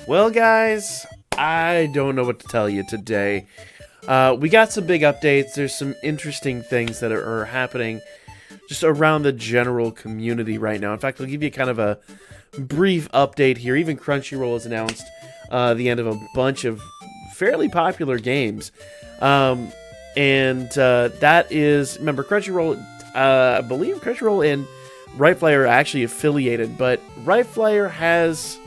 Well, guys, I don't know what to tell you today. We got some big updates. There's some interesting things that are happening just around the general community right now. In fact, I'll give you kind of a brief update here. Even Crunchyroll has announced the end of a bunch of fairly popular games. That is, remember, Crunchyroll, I believe Crunchyroll and Rightflyer are actually affiliated, but Rightflyer has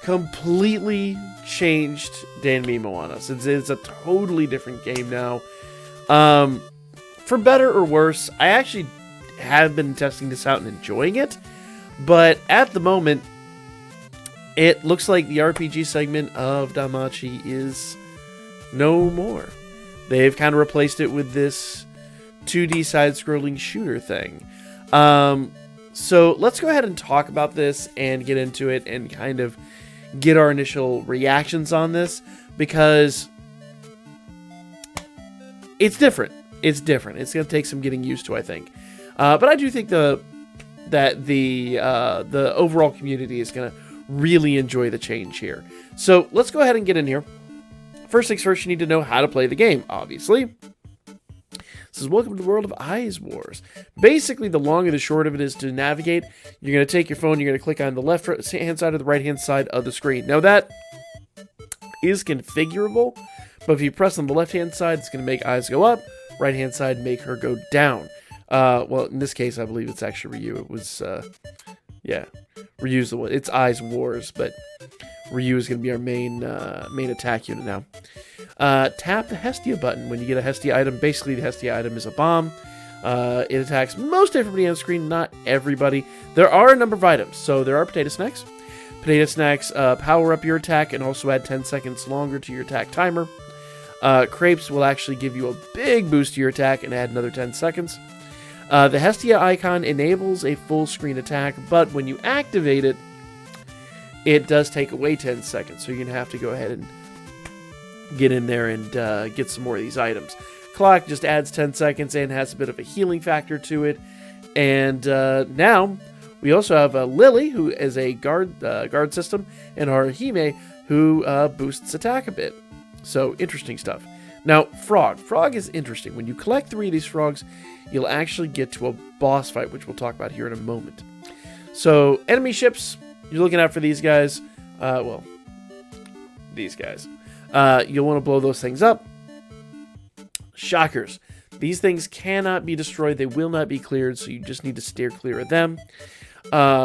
completely changed Danmemo on us. It's a totally different game now. For better or worse, I actually have been testing this out and enjoying it, but at the moment, it looks like the RPG segment of Danmachi is no more. They've kind of replaced it with this 2D side-scrolling shooter thing. So let's go ahead and talk about this and get into it and kind of get our initial reactions on this, because it's different. It's different. It's going to take some getting used to, I think. But I do think that the overall community is going to really enjoy the change here. So let's go ahead and get in here. First things first, you need to know how to play the game, obviously. This is welcome to the world of AIS Wars. Basically, the long and the short of it is to navigate. You're going to take your phone, you're going to click on the left-hand side or the right-hand side of the screen. Now, that is configurable, but if you press on the left-hand side, it's going to make eyes go up. Right-hand side, make her go down. Well, in this case, I believe it's actually Ryu. It was, yeah, Ryu's the one. It's AIS Wars, but Ryu is going to be our main attack unit now. Tap the Hestia button when you get a Hestia item. Basically, the Hestia item is a bomb. It attacks most everybody on the screen, not everybody. There are a number of items. So there are potato snacks. Potato snacks power up your attack and also add 10 seconds longer to your attack timer. Crepes will actually give you a big boost to your attack and add another 10 seconds. The Hestia icon enables a full screen attack, but when you activate it, it does take away 10 seconds. So you're going to have to go ahead and get in there and get some more of these items. Clock just adds 10 seconds and has a bit of a healing factor to it. And now we also have Lily, who is a guard system, and Haruhime, who boosts attack a bit. So interesting stuff. Now, Frog. Frog is interesting. When you collect 3 of these frogs, you'll actually get to a boss fight, which we'll talk about here in a moment. So enemy ships, you're looking out for these guys. Well, these guys. You'll want to blow those things up. Shockers. These things cannot be destroyed. They will not be cleared, so you just need to steer clear of them.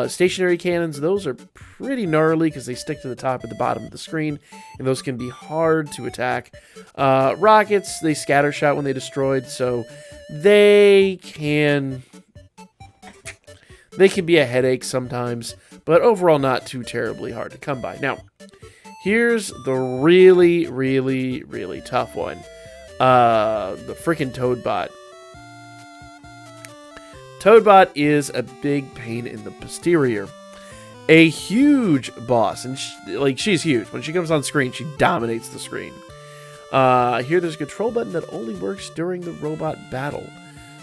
Stationary cannons, those are pretty gnarly because they stick to the top and the bottom of the screen, and those can be hard to attack. Rockets, they scatter shot when they destroyed, so they can be a headache sometimes, but overall not too terribly hard to come by. Now, here's the really, really, really tough one. The freaking Toadbot. Toadbot is a big pain in the posterior. A huge boss, and she's huge. When she comes on screen, she dominates the screen. Here there's a control button that only works during the robot battle.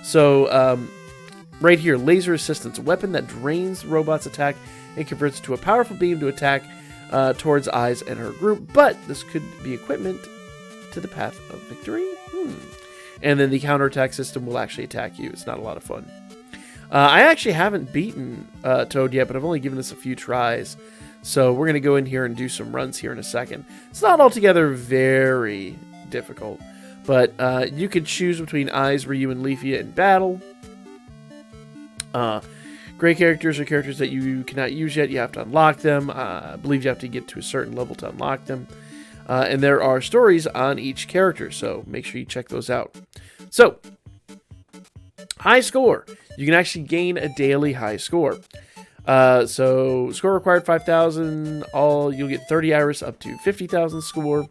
So, right here, laser assistance, a weapon that drains the robot's attack and converts it to a powerful beam to attack towards Eyes and her group, but this could be equipment to the path of victory. And then the counterattack system will actually attack you. It's not a lot of fun. I actually haven't beaten Toad yet, but I've only given this a few tries. So we're going to go in here and do some runs here in a second. It's not altogether very difficult, but you could choose between Eyes, Ryu, and Leafia in battle. Gray characters are characters that you cannot use yet. You have to unlock them. I believe you have to get to a certain level to unlock them. And there are stories on each character, so make sure you check those out. So, high score. You can actually gain a daily high score. So, score required 5,000. You'll get 30 iris up to 50,000 score.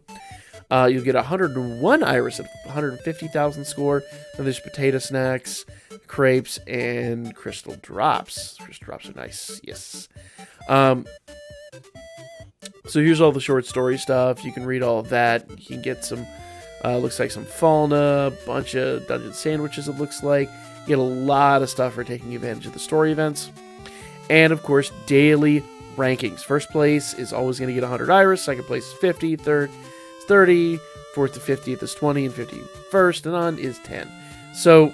You'll get 101 iris at 150,000 score. Then there's potato snacks, crepes, and crystal drops. Crystal drops are nice, yes. So here's all the short story stuff. You can read all of that. You can get some, looks like some Falna, a bunch of dungeon sandwiches, it looks like. You get a lot of stuff for taking advantage of the story events. And, of course, daily rankings. First place is always going to get 100 iris. Second place is 50. Third is 30. Fourth to 50th is 20. And 51st and on is 10. So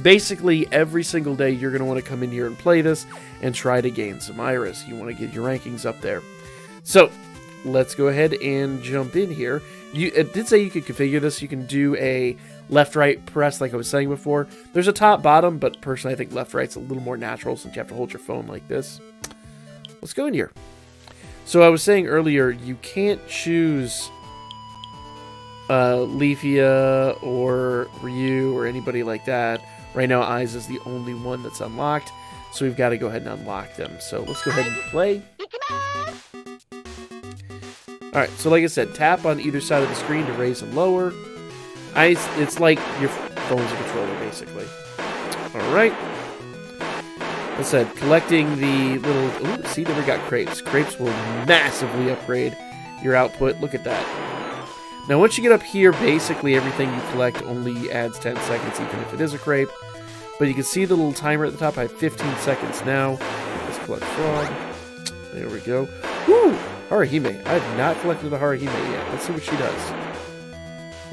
basically, every single day you're going to want to come in here and play this and try to gain some iris. You want to get your rankings up there. So let's go ahead and jump in here. It did say you could configure this. You can do a left-right press like I was saying before. There's a top-bottom, but personally I think left-right's a little more natural since you have to hold your phone like this. Let's go in here. So I was saying earlier, you can't choose Leafia or Ryu or anybody like that. Right now, AIS is the only one that's unlocked, so we've got to go ahead and unlock them. So let's go ahead and play. Alright, so like I said, tap on either side of the screen to raise and lower. AIS, it's like your phone's a controller, basically. Alright. Like I said, collecting the little... Ooh, see, there we got crepes. Crepes will massively upgrade your output. Look at that. Now, once you get up here, basically everything you collect only adds 10 seconds, even if it is a crepe. But you can see the little timer at the top. I have 15 seconds now. Let's collect frog. There we go. Woo! Harahime. I have not collected a Harahime yet. Let's see what she does.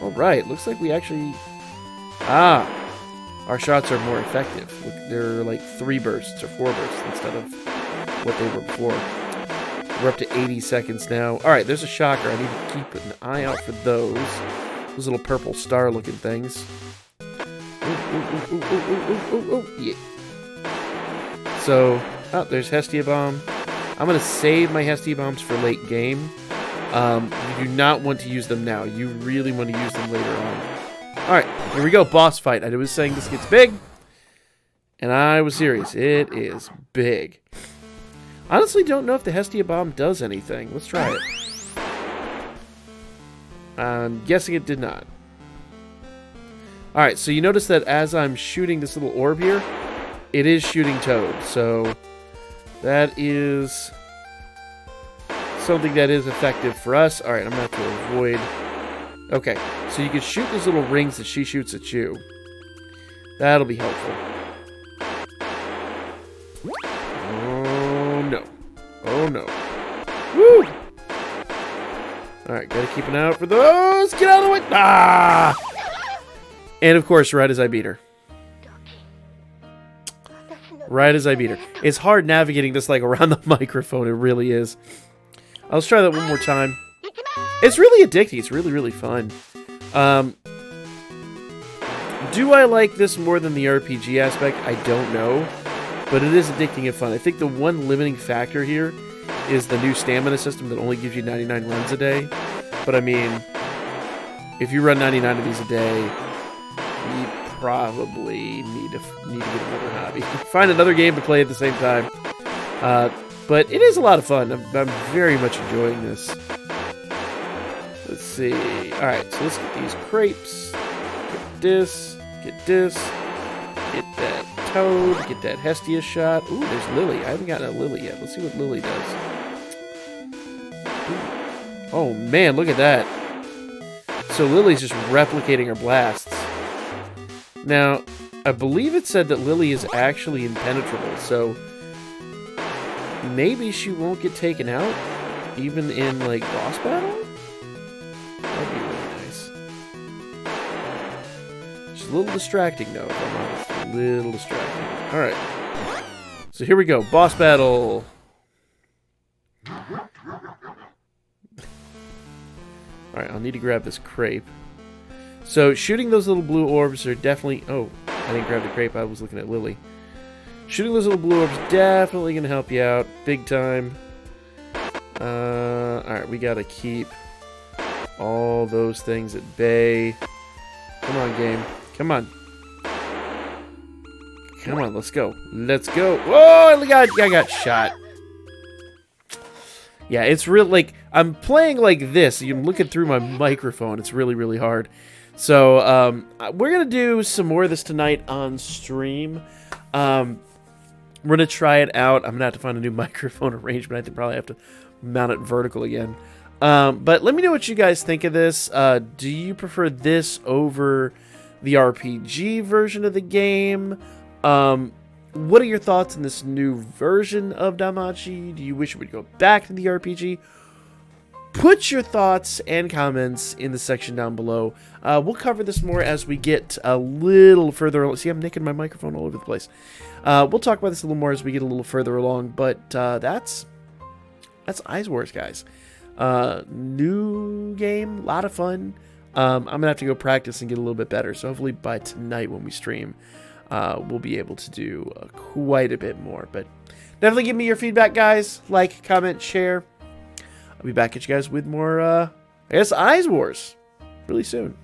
Alright, looks like we actually... Ah! Our shots are more effective. Look, they're like 3 bursts or 4 bursts instead of what they were before. We're up to 80 seconds now. Alright, there's a shocker. I need to keep an eye out for those. Those little purple star-looking things. Ooh, yeah. So, oh, there's Hestia Bomb. I'm going to save my Hestia Bombs for late game. You do not want to use them now. You really want to use them later on. Alright, here we go. Boss fight. I was saying this gets big. And I was serious. It is big. Honestly, don't know if the Hestia Bomb does anything. Let's try it. I'm guessing it did not. Alright, so you notice that as I'm shooting this little orb here, it is shooting Toad. So that is something that is effective for us. Alright, I'm going to have to avoid... Okay, so you can shoot those little rings that she shoots at you. That'll be helpful. Oh, no. Oh, no. Woo! Alright, gotta keep an eye out for those. Get out of the way! Ah! And, of course, right as I beat her. Right as I beat her. It's hard navigating this, like, around the microphone. It really is. Let's try that one more time. It's really addicting. It's really, really fun. Do I like this more than the RPG aspect? I don't know. But it is addicting and fun. I think the one limiting factor here is the new stamina system that only gives you 99 runs a day. But, I mean, if you run 99 of these a day, you probably need to get another hobby. Find another game to play at the same time. But it is a lot of fun. I'm very much enjoying this. Let's see. Alright, so let's get these crepes. Get this. Get this. Get that Toad. Get that Hestia shot. Ooh, there's Lily. I haven't gotten a Lily yet. Let's see what Lily does. Ooh. Oh, man, look at that. So Lily's just replicating her blasts. Now, I believe it said that Lily is actually impenetrable, so maybe she won't get taken out, even in, like, boss battle? That'd be really nice. She's a little distracting, though, if I'm honest. A little distracting. Alright. So here we go. Boss battle. Alright, I'll need to grab this crepe. So, shooting those little blue orbs are definitely... Oh, I didn't grab the crepe. I was looking at Lily. Shooting those little blue orbs definitely going to help you out. Big time. Alright, we got to keep all those things at bay. Come on, game. Come on. Come on, let's go. Let's go. Whoa, I got shot. Yeah, it's real, like, I'm playing like this. I'm looking through my microphone. It's really, really hard. So, we're going to do some more of this tonight on stream. We're going to try it out. I'm going to have to find a new microphone arrangement. I think probably have to mount it vertical again. But let me know what you guys think of this. Do you prefer this over the RPG version of the game? what are your thoughts on this new version of Danmachi? Do you wish it would go back to the RPG? Put your thoughts and comments in the section down below. We'll cover this more as we get a little further. See, I'm nicking my microphone all over the place. We'll talk about this a little more as we get a little further along, but that's AIS Wars, guys. New game, a lot of fun. I'm going to have to go practice and get a little bit better, so hopefully by tonight when we stream, we'll be able to do quite a bit more. But definitely give me your feedback, guys. Like, comment, share. I'll be back at you guys with more, I guess, AIS Wars really soon.